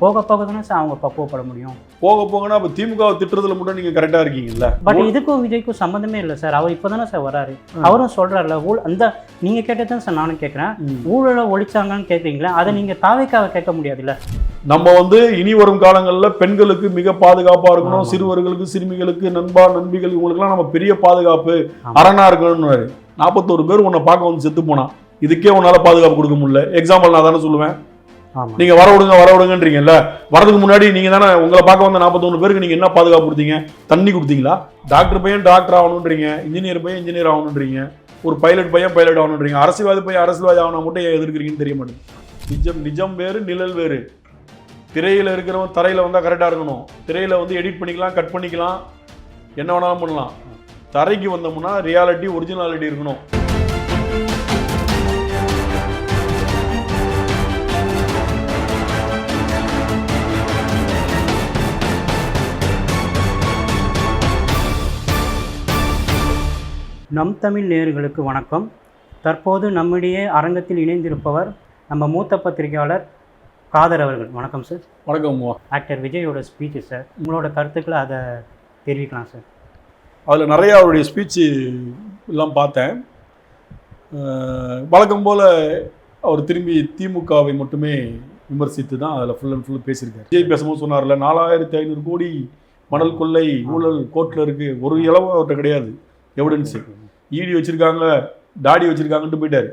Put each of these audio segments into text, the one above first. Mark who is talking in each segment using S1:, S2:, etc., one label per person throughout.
S1: போக போக தானே சார் அவங்க பக்குவப்பட முடியும்.
S2: போக போகனா அப்போ திமுகவை திட்டுறதுல மட்டும் நீங்கள் கரெக்டாக இருக்கீங்கல்ல.
S1: பட் இதுக்கும் விஜய்க்கும் சம்மந்தமே இல்லை சார். அவர் இப்போ தானே சார் வராரு. அவரும் சொல்கிறார்ல அந்த நீங்கள் கேட்டதான் சார் நானும் கேட்குறேன். ஊழலை ஒழிச்சாங்கன்னு கேட்குறீங்களா, அதை நீங்கள் தாவேக்காவை கேட்க முடியாதுல்ல.
S2: நம்ம இனி வரும் காலங்களில் பெண்களுக்கு மிக பாதுகாப்பாக இருக்கணும், சிறுவர்களுக்கு சிறுமிகளுக்கு நண்பிகள் இவங்களுக்குலாம் நம்ம பெரிய பாதுகாப்பு அரணா இருக்கணும்னு 41 பேர் உன்னை பார்க்க வந்து செத்து போனா இதுக்கே உன்னால பாதுகாப்பு கொடுக்க முடியல. எக்ஸாம்பிள் நான் தானே சொல்லுவேன். நீங்க வர விடுங்கன்றீங்கல்ல, வரதுக்கு முன்னாடி நீங்க தானே உங்களை பார்க்க வந்த 41 பேருக்கு நீங்க என்ன பாதுகாப்பு கொடுத்தீங்க? தண்ணி கொடுத்தீங்களா? டாக்டர் பையன் டாக்டர் ஆகணுன்றீங்க, இன்ஜினியர் பையன் இன்ஜினியர் ஆகணுன்றீங்க, ஒரு பைலட் பையன் பைலட் ஆகணுன்றீங்க, அரசியல்வாதி பையன் அரசியல்வாதி ஆகணும் மட்டும் எதிர்க்கிறீங்கன்னு தெரிய மாட்டேங்குது. நிஜம் வேறு நிழல் வேறு. திரையில இருக்கிறவன் தரையில வந்தா கரெக்டா இருக்கணும். திரையில எடிட் பண்ணிக்கலாம், கட் பண்ணிக்கலாம், என்ன வேணாலும் பண்ணலாம். தரைக்கு வந்தோம்னா ரியாலிட்டி ஒரிஜினாலிட்டி இருக்கணும்.
S1: நம் தமிழ் நேயர்களுக்கு வணக்கம். தற்போது நம்முடைய அரங்கத்தில் இணைந்திருப்பவர் நம்ம மூத்த பத்திரிகையாளர் காதர் அவர்கள். வணக்கம் சார்.
S2: வணக்கம்.
S1: ஆக்டர் விஜயோட ஸ்பீச்சு சார், உங்களோட கருத்துக்களை அதை தெரிவிக்கலாம் சார்.
S2: அதில் நிறைய அவருடைய ஸ்பீச்சு எல்லாம் பார்த்தேன். வழக்கம் போல் அவர் திரும்பி திமுகவை மட்டுமே விமர்சித்து தான் அதில் ஃபுல் அண்ட் ஃபுல் பேசியிருக்காரு. விஜய் பேசும்போது சொன்னார்ல, 4500 கோடி மணல் கொள்ளை ஊழல் கோர்ட்டில் இருக்குது, ஒரு இளவு அவர்கிட்ட கிடையாது, எவிடன்ஸு. ஈடி வச்சிருக்காங்க, தாடி வச்சிருக்காங்கன்ட்டு போயிட்டாரு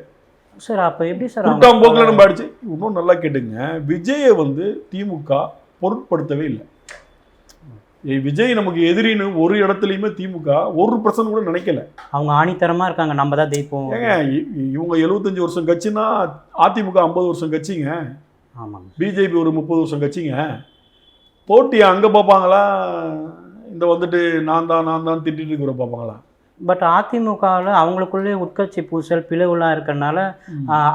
S1: சார். அப்போ எப்படி சார்
S2: போக்கில் நம்ம அடிச்சு? இன்னும் நல்லா கேட்டுங்க, விஜயை திமுக பொருட்படுத்தவே இல்லை. விஜய் நமக்கு எதிரின்னு ஒரு இடத்துலையுமே திமுக 1% கூட நினைக்கல.
S1: அவங்க ஆணித்தரமாக இருக்காங்க, நம்ம தான் ஜெயிப்போம்.
S2: ஏங்க இவங்க 75 வருஷம் கட்சின்னா அதிமுக 50 வருஷம் கட்சிங்க.
S1: ஆமாங்க.
S2: பிஜேபி ஒரு 30 வருஷம் கட்சிங்க. போட்டியை அங்கே பார்ப்பாங்களா, இந்த நான் தான் திட்டிட்டு இருக்கிற பார்ப்பாங்களா?
S1: பட் அதிமுகவில் அவங்களுக்குள்ளே உட்கட்சி பூசல் பிளவுலாம் இருக்கிறனால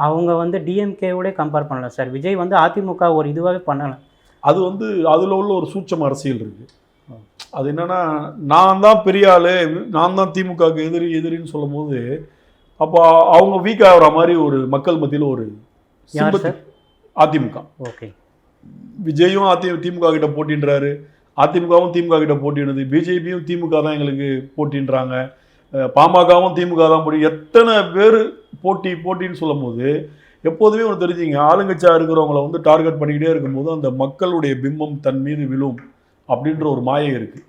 S1: அவங்க டிஎம்கேவோட கம்பேர் பண்ணல சார். விஜய் அதிமுக ஒரு இதுவாகவே பண்ணலை. அது
S2: அதில் உள்ள ஒரு சூட்சம அரசியல் இருக்குது. அது என்னன்னா, நான் தான் பெரிய ஆளு, நான் தான் திமுகவுக்கு எதிரின்னு சொல்லும் போது அப்போ அவங்க வீக் ஆகிற மாதிரி ஒரு மக்கள் மத்தியில் ஒரு அதிமுக.
S1: ஓகே.
S2: விஜயும் திமுக கிட்ட போட்டின்றாரு, அதிமுகவும் திமுக கிட்ட போட்டினது, பிஜேபியும் திமுக தான் எங்களுக்கு போட்டின்றாங்க, பாமகவும் திமுக தான் போட்டி. எத்தனை பேர் போட்டின்னு சொல்லும் போது எப்போதுமே ஒன்று தெரிஞ்சுங்க, ஆளுங்கட்சியாக இருக்கிறவங்கள டார்கெட் பண்ணிக்கிட்டே இருக்கும்போது அந்த மக்களுடைய பிம்பம் தன் மீது விழும் அப்படின்ற ஒரு மாயை இருக்குது.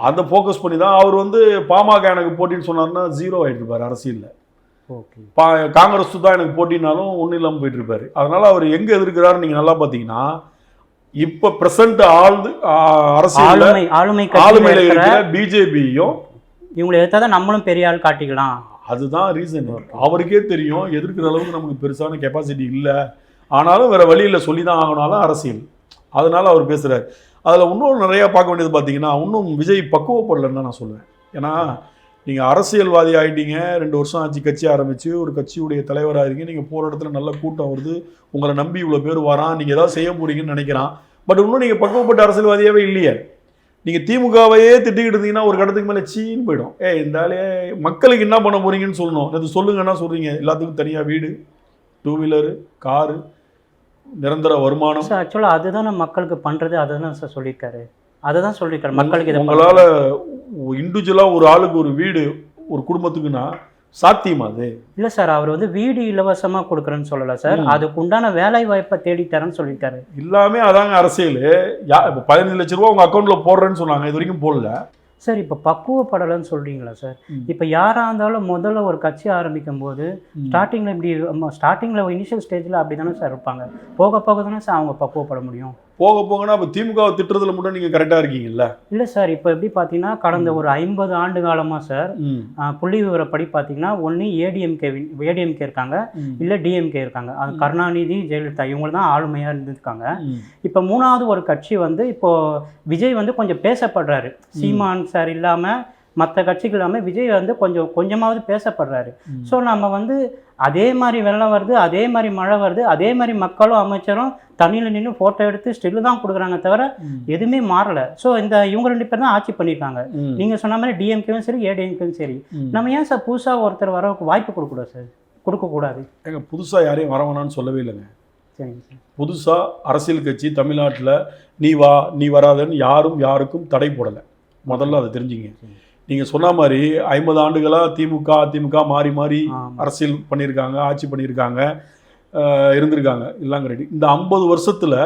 S2: அதை ஃபோக்கஸ் பண்ணி தான் அவர் பாமக எனக்கு போட்டின்னு சொன்னார்னா 0 ஆகிட்டு இருப்பார் அரசியலில். காங்கிரஸ் தான் எனக்கு போட்டினாலும் ஒன்றும் இல்லாமல் போயிட்டு இருப்பாரு. அதனால அவர் எங்கே எதிர்க்கிறாரு நீங்கள் நல்லா பார்த்தீங்கன்னா, இப்போ பிரசன்ட் ஆளுமையில இருக்கிற பிஜேபியும்
S1: இவங்களை எடுத்தாதான் நம்மளும் பெரிய ஆள் காட்டிக்கலாம்.
S2: அதுதான் ரீசன். அவருக்கே தெரியும் எதிர்க்கிற அளவுக்கு நமக்கு பெருசான கெப்பாசிட்டி இல்லை, ஆனாலும் வேற வழியில் சொல்லி தான் ஆகணும்னாலும் அரசியல். அதனால அவர் பேசுகிறார். அதில் இன்னும் நிறையா பார்க்க வேண்டியது பார்த்தீங்கன்னா, இன்னும் விஜய் பக்குவப்படலன்னு தான் நான் சொல்லுவேன். ஏன்னா நீங்கள் அரசியல்வாதி ஆகிட்டீங்க, 2 வருஷம் ஆச்சு கட்சி ஆரம்பித்து, ஒரு கட்சியுடைய தலைவராக இருக்கீங்க, நீங்கள் போகிற இடத்துல நல்ல கூட்டம் வருது, உங்களை நம்பி இவ்வளோ பேர் வரான், நீங்கள் ஏதாவது செய்ய போறீங்கன்னு நினைக்கிறான். பட் இன்னும் நீங்கள் பக்குவப்பட்ட அரசியல்வாதியாகவே இல்லையே. நீங்கள் திமுகவையே திட்டிக்கிட்டு இருந்தீங்கன்னா ஒரு கடத்துக்கு மேலே சீன்னு போயிடும். இருந்தாலே மக்களுக்கு என்ன பண்ண போறீங்கன்னு சொல்லணும். அது சொல்லுங்கன்னா சொல்கிறீங்க, எல்லாத்துக்கும் தனியாக வீடு, 2 வீலரு, காரு, நிரந்தர வருமானம்.
S1: சார் ஆக்சுவலாக அதுதான் மக்களுக்கு பண்ணுறது, அதுதான் சார் சொல்லியிருக்காரு. அதுதான் சொல்லியிருக்காரு மக்களுக்கு.
S2: உங்களால் இண்டிவிஜுவலாக ஒரு ஆளுக்கு ஒரு வீடு ஒரு குடும்பத்துக்குன்னா சாத்தியமா? அது
S1: இல்லை சார். அவர் வீடு இலவசமாக கொடுக்குறேன்னு சொல்லலை சார், அதுக்கு உண்டான வேலை வாய்ப்பை தேடித்தரேன்னு சொல்லியிருக்காரு.
S2: எல்லாமே அதாங்க அரசியல். இப்போ 15 லட்ச ரூபா உங்கள் அக்கௌண்ட்டில் போடுறேன்னு சொன்னாங்க, இது வரைக்கும் போடல
S1: சார். இப்போ பக்குவப்படலைன்னு சொல்கிறீங்களா சார்? இப்போ யாராக இருந்தாலும் முதல்ல ஒரு கட்சி ஆரம்பிக்கும் போது ஸ்டார்டிங்கில் இனிஷியல் ஸ்டேஜில் அப்படி தானே சார் இருப்பாங்க. போக போக தானே சார் அவங்க பக்குவப்பட முடியும்.
S2: போக போகனா இப்போ திமுகவை திட்டுறதுல மட்டும் நீங்கள் கரெக்டாக இருக்கீங்கல்ல?
S1: இல்லை சார். இப்போ எப்படி பார்த்தீங்கன்னா, கடந்த ஒரு 50 ஆண்டு காலமாக சார் புள்ளி விவரப்படி பார்த்தீங்கன்னா, ஒன்று ஏடிஎம்கே இருக்காங்க, இல்லை டிஎம்கே இருக்காங்க. அது கருணாநிதி, ஜெயலலிதா இவங்க தான் ஆளுமையாக இருந்திருக்காங்க. இப்போ 3வது ஒரு கட்சி இப்போது விஜய் கொஞ்சம் பேசப்படுறாரு. சீமான் சார் இல்லாமல் மற்ற கட்சிகள் இல்லாமல் விஜய் கொஞ்சமாவது பேசப்படுறாரு. ஸோ நம்ம அதே மாதிரி வெள்ளம் வருது, அதே மாதிரி மழை வருது, அதே மாதிரி மக்களும் அமைச்சரும் தண்ணியில் நின்று ஃபோட்டோ எடுத்து ஸ்டில்லு தான் கொடுக்குறாங்க தவிர எதுவுமே மாறலை. ஸோ இவங்க 2 பேர் தான் ஆட்சி பண்ணியிருக்காங்க. நீங்கள் சொன்ன மாதிரி டிஎம்கேவும் சரி ஏடிஎம்கேவும் சரி. நம்ம ஏன் சார் புதுசாக ஒருத்தர் வர வாய்ப்பு கொடுக்கக்கூடாது சார்? கொடுக்கக்கூடாது.
S2: புதுசாக யாரையும் வர வேணான்னு சொல்லவே இல்லைங்க.
S1: சரிங்க சார்.
S2: புதுசாக அரசியல் கட்சி தமிழ்நாட்டில் நீ வா நீ வராதன்னு யாருக்கும் தடை போடலை. முதல்ல அதை தெரிஞ்சுங்க. நீங்கள் சொன்ன மாதிரி 50 ஆண்டுகளாக திமுக அதிமுக மாறி மாறி அரசியல் பண்ணியிருக்காங்க, ஆட்சி பண்ணியிருக்காங்க, இருந்திருக்காங்க இல்லாங்க ரெடி. இந்த 50 வருஷத்தில்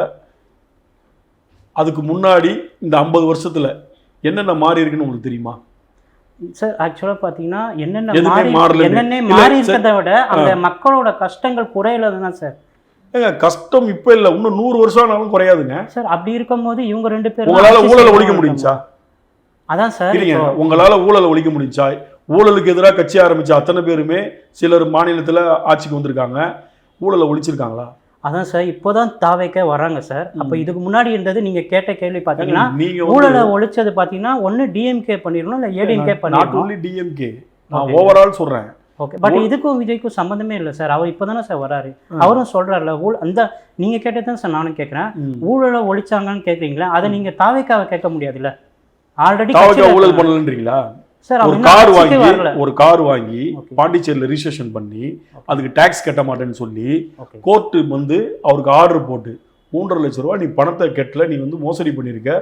S2: அதுக்கு முன்னாடி இந்த 50 வருஷத்தில் என்னென்ன மாறி இருக்குன்னு உங்களுக்கு தெரியுமா
S1: சார்? ஆக்சுவலாக பார்த்தீங்கன்னா என்னென்ன
S2: மாறி
S1: இருக்கிறத விட அந்த மக்களோட கஷ்டங்கள் குறையில தான் சார்.
S2: ஏங்க கஷ்டம் இப்போ இல்லை, இன்னும் 100 வருஷம் ஆனாலும் குறையாதுங்க
S1: சார். அப்படி இருக்கும்போது இவங்க 2 பேரும்
S2: உங்களால் ஊழலை ஒழிக்க முடிஞ்சா?
S1: அதான் சார்.
S2: உங்களால் ஊழலை ஒழிக்க முடிஞ்சா? ஊழலுக்கு எதிராக கட்சி ஆரம்பிச்ச அத்தனை பேருமே சிலர் மாநிலத்தில் ஆட்சிக்கு வந்திருக்காங்க, ஊழலை ஒழிச்சிருக்காங்களா?
S1: அதான் சார் இப்போதான் தாவேக்க வராங்க சார். அப்போ இதுக்கு முன்னாடி இருந்தது நீங்க கேட்ட கேள்வி பார்த்தீங்கன்னா ஊழலை ஒழிச்சது பார்த்தீங்கன்னா ஒன்று டிஎம்கே பண்ணிடணும் இல்லை ஏடிஎம்கே பண்ணிடணும்.
S2: டிஎம்கே நான் ஓவரால் சொல்றேன்.
S1: ஓகே, பட் இதுக்கும் விஜய்க்கும் சம்மந்தமே இல்லை சார். அவர் இப்போ தானே சார் வராரு, அவரும் சொல்றாருல அந்த நீங்க கேட்டதான் சார் நானும் கேட்குறேன். ஊழலை ஒழிச்சாங்கன்னு கேட்குறீங்களா? அதை நீங்க தாவேக்காவை கேட்க முடியாதுல்ல. ஆல்ரெடி
S2: ஊழல் பண்ணலன்றீங்களா சார்? ஒரு கார் வாங்கி பாண்டிச்சேரியில் ரிஜிஸ்ட்ரேஷன் பண்ணி அதுக்கு டாக்ஸ் கட்ட மாட்டேன்னு சொல்லி கோர்ட்டு வந்து அவருக்கு ஆர்டர் போட்டு 3.5 லட்சம் ரூபா நீ பணத்தை கெட்டல, நீ வந்து மோசடி பண்ணியிருக்க,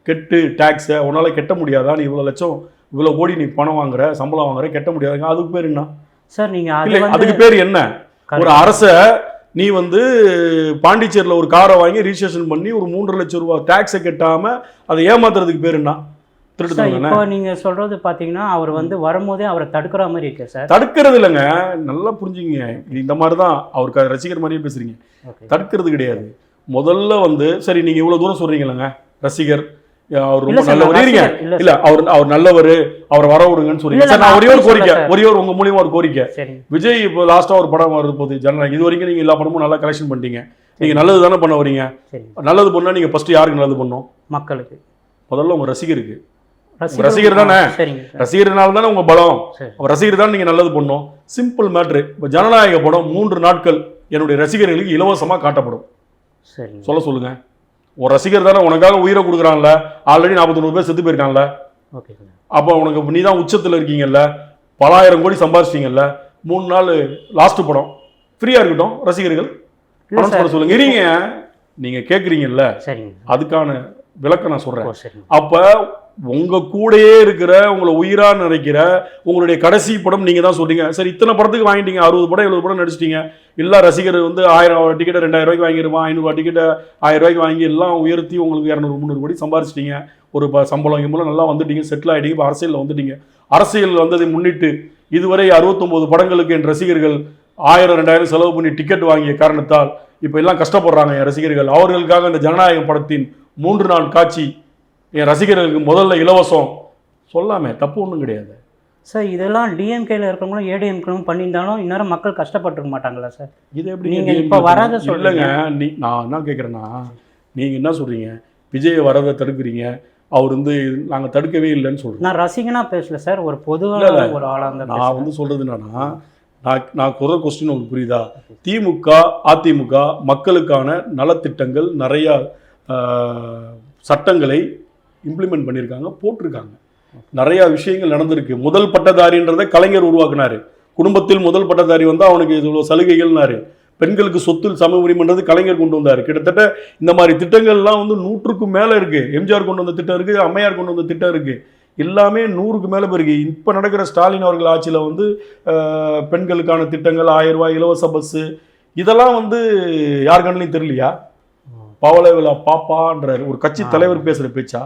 S2: கெட்டு டாக்ஸை உன்னால கெட்ட முடியாதா, நீ இவ்வளோ லட்சம் இவ்வளோ கோடி நீ பணம் வாங்குற சம்பளம் வாங்குற கெட்ட முடியாதுங்க. அதுக்கு பேர் என்ன
S1: சார்? நீங்க
S2: அதுக்கு பேர் என்ன? ஒரு அரச நீ வந்து பாண்டிச்சேரியில் ஒரு காரை வாங்கி ரிஜிஸ்ட்ரேஷன் பண்ணி ஒரு 3.5 லட்சம் ரூபா டாக்ஸை கட்டாம அதை ஏமாத்துறதுக்கு பேர் என்ன?
S1: இப்போ நீங்க சொல்றது பாத்தீங்கன்னா அவர் வந்து வரும்போதே அவரை தடுக்கிற மாதிரி இருக்கு சார்.
S2: தடுக்கிறது இல்லைங்க, நல்லா புரிஞ்சுங்க. இந்த மாதிரி தான் அவருக்கு ரசிகர் மாதிரியே பேசுறீங்க. தடுக்கிறது கிடையாது. முதல்ல வந்து சரி நீங்க இவ்வளவு தூரம் சொல்றீங்களங்க ரசிகர் அவர் ரொம்ப நல்லவர் இல்ல அவர் நல்லவர் அவரை வர விடுங்கன்னு சொல்றீங்க. நான் ஒரே ஒரு கோரிக்கை, உங்க மூலியமா ஒரு கோரிக்கை. விஜய் இப்போ லாஸ்டா ஒரு படம் வருது போது ஜனநாயகம், இது வரைக்கும் நீங்க எல்லா படமும் நல்லா கலெக்ஷன் பண்ணிட்டீங்க. நீங்க நல்லது தானே பண்ண வரீங்க. நல்லது பண்ணா நீங்க ஃபர்ஸ்ட் யாருக்கு நல்லது பண்ணணும்?
S1: மக்களுக்கு.
S2: முதல்ல உங்க ரசிகருக்கு. ரசிகர் தானே, ரசிகர்னால தானே உங்க பலம். ரசிகர் தான் நீங்க நல்லது பண்ணணும். Simple matter. இப்போ ஜனநாயக படம் 3 நாட்கள் என்னுடைய ரசிகர்களுக்கு இலவசமா காட்டப்படும். சொல்லுங்க. ஒரு ரசிகர் தானே உனக்காக உயிரை கொடுக்குறான்ல, ஆல்ரெடி 49 பேர் செத்து போயிருக்கான்ல. அப்போ உனக்கு நீ தான் உச்சத்தில் இருக்கீங்கல்ல, பல ஆயிரம் கோடி சம்பாதிச்சிட்டீங்கல்ல, 3 நாள் லாஸ்ட் படம் ஃப்ரீயா இருக்கட்டும், ரசிகர்கள் சொல்லுங்க. இருங்க, நீங்க கேட்குறீங்கல்ல, அதுக்கான விளக்கம் நான் சொல்றேன். அப்ப உங்க கூடயே இருக்கிற உங்களை உயிரா நினைக்கிற உங்களுடைய கடைசி படம் நீங்க தான் சொல்றீங்க. சரி இத்தனை படத்துக்கு வாங்கிட்டீங்க, 60 படம் 70 படம் நடிச்சிட்டீங்க. எல்லா ரசிகர் வந்து 1000 டிக்கெட் 2000 ரூபாய்க்கு வாங்கிடுவான், 500 டிக்கெட் 1000 ரூபாய்க்கு வாங்கி எல்லாம் உயர்த்தி உங்களுக்கு 200-300 கோடி சம்பாதிச்சிட்டீங்க. ஒரு சம்பளம் இம்பளம் நல்லா வந்துட்டீங்க, செட்டில் ஆகிட்டீங்க. இப்போ அரசியலில் வந்துட்டீங்க. அரசியல் வந்ததை முன்னிட்டு இதுவரை 69 படங்களுக்கு என் ரசிகர்கள் 1000-2000 செலவு பண்ணி டிக்கெட் வாங்கிய காரணத்தால் இப்போ எல்லாம் கஷ்டப்படுறாங்க என் ரசிகர்கள். அவர்களுக்காக இந்த ஜனநாயகம் படத்தின் 3 நாள் காட்சி என் ரசிகர்களுக்கு முதல்ல இலவசம் சொல்லாமே, தப்பு ஒன்றும் கிடையாது
S1: சார். இதெல்லாம் டிஎம்கேல இருக்கிறவங்களும் ஏடிஎம்கேலும் பண்ணியிருந்தாலும் இந்நேரம் மக்கள் கஷ்டப்பட்டுருக்க மாட்டாங்களா சார்? இது எப்படி நீங்கள் இப்போ வராத சொல்லுங்க.
S2: நான் என்ன கேட்குறேன்னா, நீங்கள் என்ன சொல்கிறீங்க, விஜயை வரதை தடுக்கிறீங்க, அவர் வந்து நாங்கள் தடுக்கவே இல்லைன்னு சொல்கிறேன்.
S1: நான் ரசிகனா பேசல சார், ஒரு பொதுவான ஒரு ஆளாக
S2: நான் வந்து சொல்கிறது என்னன்னா, நான் குறை கொஸ்டின் உங்களுக்கு புரியுதா? திமுக அதிமுக மக்களுக்கான நலத்திட்டங்கள் நிறையா சட்டங்களை இம்ப்ளிமெண்ட் பண்ணியிருக்காங்க, போட்டிருக்காங்க. நிறைய விஷயங்கள் நடந்திருக்கு. முதல் பட்டதாரின்றதை கலைஞர் உருவாக்குனாரு. குடும்பத்தில் முதல் பட்டதாரி வந்து அவனுக்கு இவ்வளோ சலுகைகள்னாரு. பெண்களுக்கு சொத்தில் சம உரிமைன்றது கலைஞர் கொண்டு வந்தார். கிட்டத்தட்ட இந்த மாதிரி திட்டங்கள்லாம் வந்து 100க்கும் மேலே இருக்கு. எம்ஜிஆர் கொண்டு வந்த திட்டம் இருக்கு, அம்மையார் கொண்டு வந்த திட்டம் இருக்கு. எல்லாமே 100க்கு மேலே போயிருக்கு. இப்போ நடக்கிற ஸ்டாலின் அவர்கள் ஆட்சியில் வந்து பெண்களுக்கான திட்டங்கள் 1000 ரூபாய் இலவச பஸ்ஸு இதெல்லாம் வந்து யார் கண்ணிலையும் தெரியலையா? பவள விழா பாப்பான்றார் ஒரு கட்சி தலைவர் பேசுகிற பேச்சா?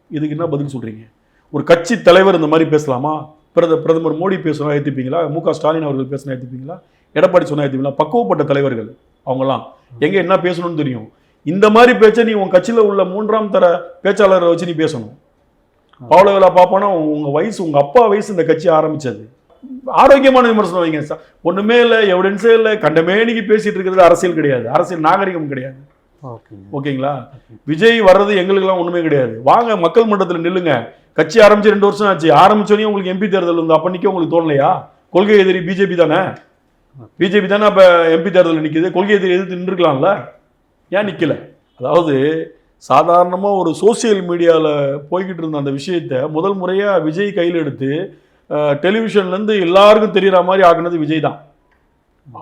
S2: இதுக்கு என்ன பதில் சொல்கிறீங்க? ஒரு கட்சி தலைவர் இந்த மாதிரி பேசலாமா? பிரதமர் மோடி பேசுனா ஏற்றுப்பீங்களா? மு.க. ஸ்டாலின் அவர்கள் பேசுனா ஏற்றுப்பீங்களா? எடப்பாடி சொன்னா ஏற்றுப்பீங்களா? பக்குவப்பட்ட தலைவர்கள் அவங்கெல்லாம் எங்கே என்ன பேசணும்னு தெரியும். இந்த மாதிரி பேச்சை நீ உன் கட்சியில் உள்ள 3ஆம் தர பேச்சாளரை வச்சு நீ பேசணும். பவள விழா பாப்பானா உங்கள் வயசு, உங்கள் அப்பா வயசு இந்த கட்சி ஆரம்பித்தது. ஆரோக்கியமான விமர்சனம் வைங்க சார். ஒன்றுமே இல்லை, எவிடன்ஸே இல்லை, கண்டமேனிக்கு பேசிகிட்டு இருக்கிறது அரசியல் கிடையாது, அரசியல் நாகரிகம் கிடையாது. ஓகேங்களா? விஜய் வர்றது எங்களுக்கெல்லாம் ஒண்ணுமே கிடையாது. வாங்க மக்கள் மன்றத்தில் நில்லுங்க. கட்சி ஆரம்பிச்சு 2 வருஷம் ஆச்சு. ஆரம்பிச்சோடனே உங்களுக்கு எம்பி தேர்தல் வந்து அப்ப நிக்க உங்களுக்கு தோணலையா? கொள்கை எதிரி பிஜேபி தானே, பிஜேபி தானே அப்ப எம்பி தேர்தல் நிக்குது. கொள்கை எதிரி எதிர்த்து நின்றுக்கலாம்ல, ஏன் நிக்கல? அதாவது சாதாரணமா ஒரு சோசியல் மீடியால போய்கிட்டு இருந்த அந்த விஷயத்தை முதல் முறையா விஜய் கையில் எடுத்து டெலிவிஷன்ல இருந்து எல்லாருக்கும் தெரியற மாதிரி ஆக்குனது விஜய் தான்.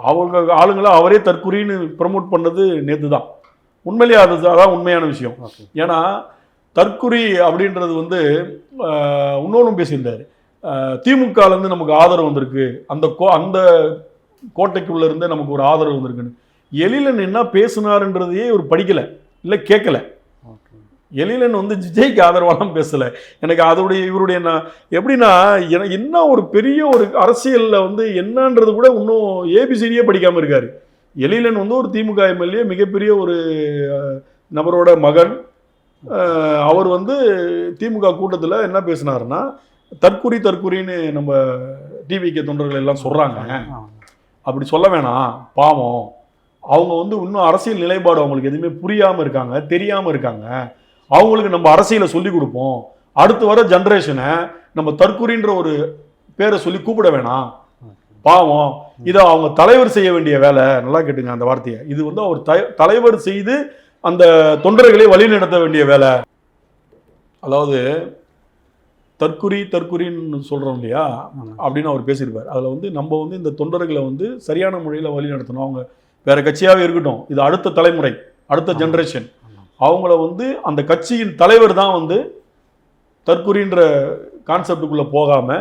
S2: அவங்க ஆளுங்களை அவரே தற்குறின்னு ப்ரமோட் பண்ணது நேற்று தான். உண்மையிலேயே அதான் உண்மையான விஷயம். ஏன்னா தற்குறி அப்படின்றது வந்து இன்னொன்றும் பேசியிருந்தார். திமுகலேருந்து நமக்கு ஆதரவு வந்திருக்கு, அந்த கோட்டைக்குள்ள இருந்தே நமக்கு ஒரு ஆதரவு வந்திருக்குன்னு. எழிலன் என்ன பேசினாருன்றதையே இவர் படிக்கலை, இல்லை கேட்கல. எழிலன் வந்து விஜய்க்கு ஆதரவாலாம் பேசலை. எனக்கு அதோடைய இவருடைய எப்படின்னா எனக்கு என்ன ஒரு பெரிய ஒரு அரசியலில் வந்து என்னன்றது கூட இன்னும் ஏபிசிடியே படிக்காமல் இருக்காரு. எழிலன் வந்து ஒரு திமுக எம்எல்ஏ, மிகப்பெரிய ஒரு நபரோட மகன். அவர் வந்து திமுக கூட்டத்தில் என்ன பேசினாருன்னா, தற்குறின்னு நம்ம டிவிகே தொண்டர்கள் எல்லாம் சொல்கிறாங்க, அப்படி சொல்ல வேணாம், பாவம் அவங்க வந்து இன்னும் அரசியல் நிலைப்பாடு அவங்களுக்கு எதுவுமே புரியாமல் இருக்காங்க, தெரியாமல் இருக்காங்க, அவங்களுக்கு நம்ம அரசியலை சொல்லி கொடுப்போம், அடுத்து வர ஜென்ரேஷனை நம்ம தற்குறின்ற ஒரு பேரை சொல்லி கூப்பிட வேணாம், பாவம் இதை அவங்க தலைவர் செய்ய வேண்டிய வேலை. நல்லா கேட்டுங்க அந்த வார்த்தையை. இது வந்து அவர் தலைவர் செய்து அந்த தொண்டர்களை வழிநடத்த வேண்டிய வேலை. அதாவது தற்குறின்னு சொல்றோம் இல்லையா, அப்படின்னு அவர் பேசியிருப்பார். அதில் வந்து நம்ம வந்து இந்த தொண்டர்களை வந்து சரியான முறையில் வழி நடத்தணும். அவங்க வேற கட்சியாகவே இருக்கட்டும், இது அடுத்த தலைமுறை, அடுத்த ஜென்ரேஷன், அவங்கள வந்து அந்த கட்சியின் தலைவர் தான் வந்து தற்குறின்ற கான்செப்டுக்குள்ள போகாம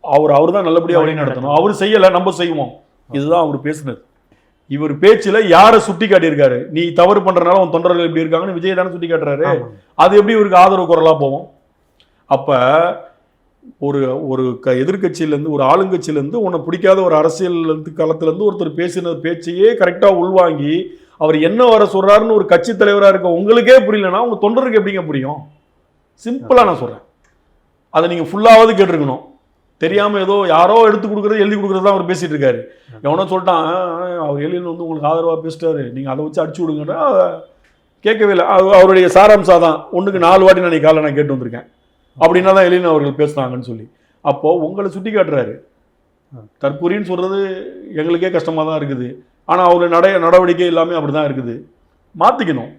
S2: அவர் தான் நல்லபடியாக வழி நடத்தணும். அவர் செய்யலை, நம்ம செய்வோம். இதுதான் அவர் பேசுனது. இவர் பேச்சில் யாரை சுட்டி காட்டியிருக்காரு, நீ தவறு பண்றதுனால உன் தொண்டர்கள் எப்படி இருக்காங்கன்னு விஜய் தானே சுட்டி காட்டுறாரு. அது எப்படி இவருக்கு ஆதரவு குரலா போவோம்? அப்ப ஒரு எதிர்கட்சியிலேருந்து, ஒரு ஆளுங்கட்சியிலேருந்து, உன்னை பிடிக்காத ஒரு அரசியல் களத்திலேருந்து ஒருத்தர் பேசின பேச்சையே கரெக்டாக உள்வாங்கி அவர் என்ன வர சொல்றாருன்னு ஒரு கட்சி தலைவராக இருக்க உங்களுக்கே புரியலன்னா உங்க தொண்டருக்கு எப்படிங்க புரியும்? சிம்பிளா நான் சொல்றேன். அதை நீங்க ஃபுல்லாவது கேட்டிருக்கணும். தெரியாம ஏதோ யாரோ எடுத்து கொடுக்குறது, எழுதி கொடுக்குறது தான் அவர் பேசிட்டு இருக்காரு. எவனோ சொல்லிட்டான், அவர் எழிலன் வந்து உங்களுக்கு ஆதரவாக பேசிட்டாரு, நீங்க அதை வச்சு அடிச்சு விடுங்கடா. கேட்கவே இல்லை. அவருடைய சாராம்சா தான். 1க்கு 4 வாட்டி நான் காலையில் நான் கேட்டு வந்திருக்கேன். அப்படின்னா தான் எழிலன் அவர்கள் பேசுனாங்கன்னு சொல்லி. அப்போ உங்களை சுட்டி காட்டுறாரு. தற்குறின்னு சொல்றது எங்களுக்கே கஷ்டமா தான் இருக்குது. ஆனா அவருடைய நடவடிக்கை எல்லாமே அப்படிதான் இருக்குது. மாத்திக்கணும்.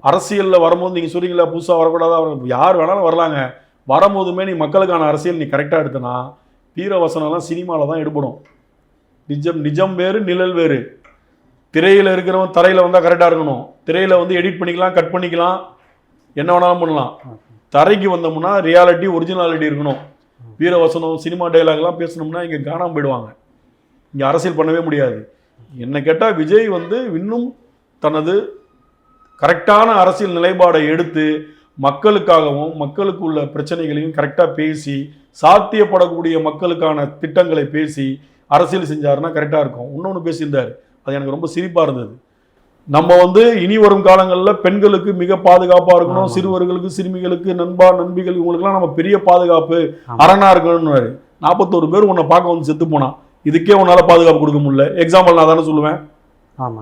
S2: அரசியலில் வரும்போது நீங்க சொல்றீங்களா புதுசாக வரக்கூடாது, யார் வேணாலும் வரலாங்க. வரும்போதுமே நீ மக்களுக்கான அரசியல் நீ கரெக்டாக எடுத்தனா, வீரவசனம்லாம் சினிமாவில் தான் எடுபடும். நிஜம் வேறு, நிழல் வேறு. திரையில் இருக்கிறவன் தரையில் வந்தால் கரெக்டாக இருக்கணும். திரையில் வந்து எடிட் பண்ணிக்கலாம், கட் பண்ணிக்கலாம், என்ன வேணாலும் பண்ணலாம். தரைக்கு வந்தோம்னா ரியாலிட்டி, ஒரிஜினாலிட்டி இருக்கணும். வீரவசனம், சினிமா டைலாக்லாம் பேசணும்னா இங்கே காணாமல் போயிடுவாங்க. இங்கே அரசியல் பண்ணவே முடியாது. என்ன கேட்டால் விஜய் வந்து இன்னும் தனது கரெக்டான அரசியல் நிலைப்பாடை எடுத்து மக்களுக்காகவும் மக்களுக்கு உள்ள பிரச்சனைகளையும் கரெக்டாக பேசி சாத்தியப்படக்கூடிய மக்களுக்கான திட்டங்களை பேசி அரசியல் செஞ்சாருன்னா கரெக்டாக இருக்கும். இன்னொன்று பேசியிருந்தார், அது எனக்கு ரொம்ப சிரிப்பாக இருந்தது. நம்ம வந்து இனி வரும் காலங்களில் பெண்களுக்கு மிக பாதுகாப்பாக இருக்கணும், சிறுவர்களுக்கு, சிறுமிகளுக்கு, நண்பிகள், இவங்களுக்குலாம் நம்ம பெரிய பாதுகாப்பு அரணா இருக்கணும்னு. 41 பேர் உன்னை பார்க்க வந்து செத்து போனா, இதுக்கே உன்னால பாதுகாப்பு கொடுக்க முடியல. எக்ஸாம்பிள் நான் தானே சொல்லுவேன்.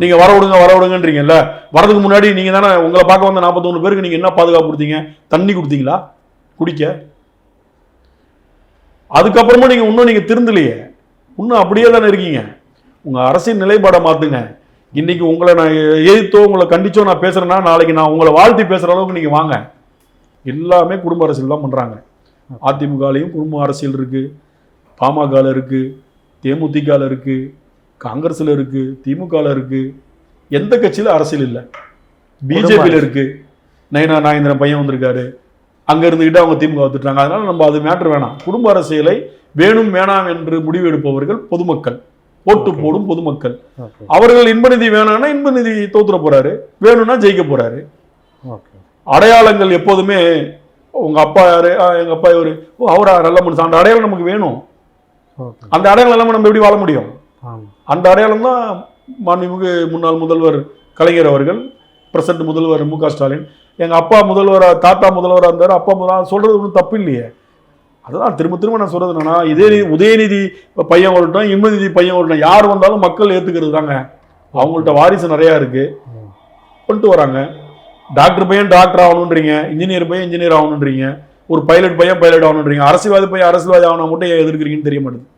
S2: நீங்க வர விடுங்கன்றீங்கல்ல, வரதுக்கு முன்னாடி நீங்க தானே உங்களை பார்க்க வந்த 41 பேருக்கு நீங்க என்ன பாதுகாப்பு கொடுத்தீங்க? தண்ணி கொடுத்தீங்களா குடிக்க? அதுக்கப்புறமா நீங்க திருந்தலையே, இன்னும் அப்படியே தானே இருக்கீங்க. உங்க அரசியல் நிலைப்பாடை மாத்துங்க. இன்னைக்கு உங்களை நான் எதிர்த்தோ உங்களை கண்டிச்சோ நான் பேசுறேன்னா, நாளைக்கு நான் உங்களை வாழ்த்தி பேசுற அளவுக்கு நீங்க வாங்க. எல்லாமே குடும்ப அரசியல் தான் பண்றாங்க. அதிமுகலையும் குடும்ப அரசியல் இருக்கு, பாமக இருக்கு, தேமுதிக இருக்கு, காங்கிரஸ்ல இருக்கு, திமுக இருக்கு. எந்த கட்சியில அரசியல் இல்லை? பிஜேபியில் இருக்கு. நயனா நாகேந்திரன் பையன் வந்திருக்காரு, அங்க இருந்துகிட்டு அவங்க திமுக வந்துட்டாங்க. அதனால நம்ம அது மேட்டர் வேணாம். குடும்ப அரசியலை வேணும் வேணாம் என்று முடிவு எடுப்பவர்கள் பொதுமக்கள், ஓட்டு போடும் பொதுமக்கள். அவர்கள் இன்ப நிதி வேணாம்னா இன்ப நிதி தோத்துற போறாரு, வேணும்னா ஜெயிக்க போறாரு. அடையாளங்கள் எப்போதுமே உங்க அப்பா யாரு, எங்க அப்பா இவரு, அவரா நல்ல மனுஷன், அந்த அடையாளம் நமக்கு வேணும். அந்த அடையாளம் இல்லாம நம்ம எப்படி வாழ முடியும்? அந்த அடையாளம் தான் மாண்புமிகு முன்னாள் முதல்வர் கலைஞர் அவர்கள், பிரசன்ட் முதல்வர் மு க ஸ்டாலின். எங்க அப்பா முதல்வரா, தாத்தா முதல்வராக இருந்தார், அப்பா முதல்வர் சொல்றது ஒன்றும் தப்பு இல்லையே. அதுதான் திரும்ப நான் சொல்றது என்னன்னா, இதே உதயநிதி பையன் வரட்டும், இன்பநிதி பையன் வரட்டும், யார் வந்தாலும் மக்கள் ஏத்துக்கிறது தாங்க. அவங்கள்ட்ட வாரிசு நிறைய இருக்கு, கொண்டு வராங்க. டாக்டர் பையன் டாக்டர் ஆகணுன்றீங்க, இன்ஜினியர் பையன் இன்ஜினியர் ஆகணுன்றீங்க, ஒரு பைலட் பையன் பைலட் ஆகணுன்றீங்க. அரசியல்வாதி பையன் அரசியல்வாதி ஆகணும் மட்டும் ஏன் எதிர்க்கிறீங்கன்னு தெரிய மாட்டேங்குது.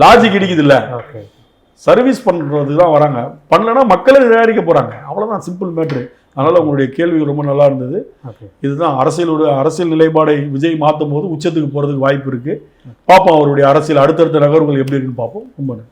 S2: லாஜிக் இடிக்குது இல்ல. சர்வீஸ் பண்றதுக்கு தான் வராங்க, பண்ணலன்னா மக்களை நிராகரிக்க போறாங்க. அவ்வளவுதான், சிம்பிள் மேட்ரு. அதனால உங்களுடைய கேள்வி ரொம்ப நல்லா இருந்தது. இதுதான் அரசியல் நிலைப்பாடை விஜய் மாற்றும் போது உச்சத்துக்கு போறதுக்கு வாய்ப்பு இருக்கு. பார்ப்போம் அவருடைய அரசியல் அடுத்தடுத்த நகர்வுகள் எப்படி இருக்குன்னு பார்ப்போம். ரொம்ப